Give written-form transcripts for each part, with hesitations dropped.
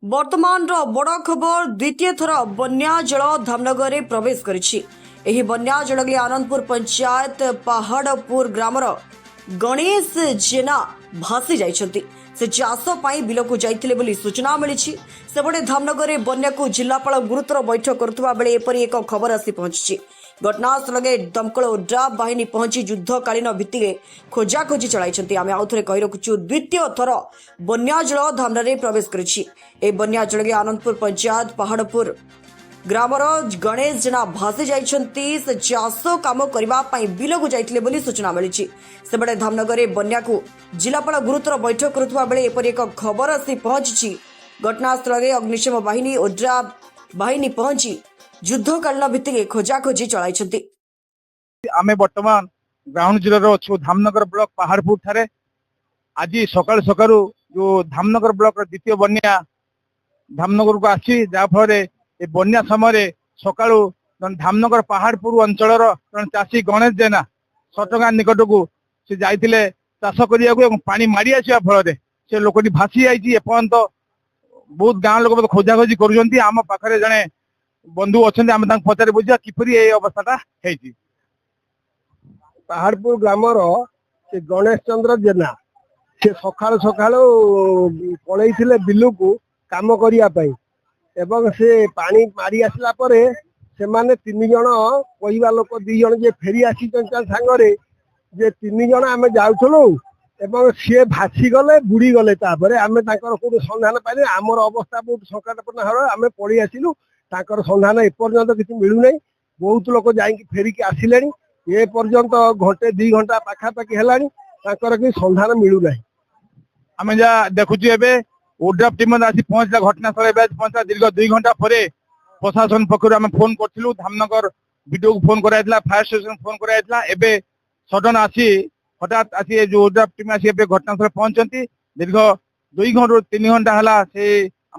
वर्तमान बड़ खबर द्वितीय थर बन्या जल धामनगर में प्रवेश करी बन्या जल आनंदपुर पंचायत पहाड़पुर ग्रामर गणेश जेना भासी जाइछन्ति। से चाष बिल को जाइथिले बोली सूचना मिली। सेपटे धामनगर में बन्या को जिलापाल गुरुतर बैठक करुवा बेले एपरी एक खबर आसी पहुंची। घटनास्थल दमकल और ड्राफ बाहिनी पहुंची युद्धकालीन भित्तिके खोजाखोजी चलाई। आम आउ थे कही रखुचु द्वितीय थर बन्या जल धामनगर प्रवेश करी बन्या जल आनंदपुर पंचायत पहाड़पुर ग्रामर गणेश जेना भासी जाइछन्ति। से चाष काम करने बिल को जाइथिले बोली सूचना मिली। सेपटे धामनगर में बन्या को जिलापाल गुरुतर बैठक करुवा बेले एपरी एक खबर आसी पहुंची। घटनास्थल अग्निशम बाहिनी और ड्राफ बाहिनी पहुंची युद्धकालीन भित्तिके खोजाखोजी चलाई। आमे वर्तमान ग्राउंड जिल्लार अच्छु धामनगर ब्लॉक पहाड़पुर ठारे आज सकाल सकालू जो धामनगर ब्लॉक द्वितीय बन्या धामनगर को आसी जहाँफल ए बन्या समय सकालू धामनगर पहाड़पुर अंचल चाषी गणेश जेना सटगा निकट को से जाइए चाष करने पानी माड़ी आसा फल से लोकटी भासी जाइए। एपर्यंत बहुत गाँव लोक खोजाखोजी कर आम पाखे जड़े बंधु अच्छा पचारे बुझा किपरि अवस्था पहाड़पुर ग्रामर से गणेश चंद्र जेना से सकाल सकाल पलैथिले बिलू को काम करने एवं से पानी मारी आसला परे से माने 3 जन कहवा लोक 2 जन जे फेरी आसी सांगरे जे 3 जन आम जाऊलु एवं सी भासी गले बुड़ी गले आम कौट सन्धान पाइले आमर अवस्था बहुत संकटपूर्ण भाव आम पलि आसिलु ताकर सन्धान एपर्यंत किसी मिलूना। बहुत लोग जाइए फेरिक आसिले ए पर्यंत घंटे 2 घंटा पाखापाखि है कि सन्धान मिलूना। आम जहाँ देखुचु एवं ओड्राफ टीम आसी पहुंचला घटनास्थल पहुंचला दीर्घ 2 घंटा पर प्रशासन पक्ष आम फोन करूँ धामनगर वीडियो को फोन कराइला फायर स्टेशन फोन कराइला एवं सडन आसी हठात आसी जो ओड्राफ टीम आसी घटनास्थल पहुंचती दीर्घ 2 घंटा 3 घंटा है से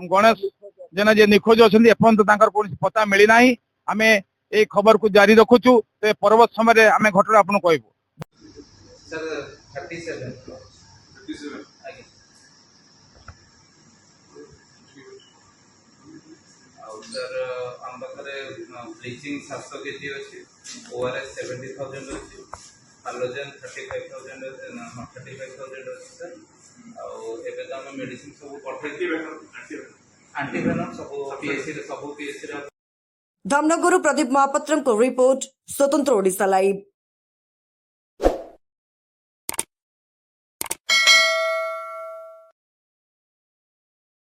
गणेश जेना जे निखोज अच्छा एपर्यंत कौन पता मिलना। आम ए खबर को जारी रखुचु तो परवर्त समय आम घटना आपन कहबू। सर आम पाखे ब्लीचिंग 700 केजी अच्छी ओआरएस 70,000 अच्छी हालोजेन 35,000 अच्छी सर आवे तो आम मेडिसिन सब पठे आंटीवेनम सब पीएससी धामनगर प्रदीप महापात्र रिपोर्ट स्वतंत्र ओडिशा लाइव।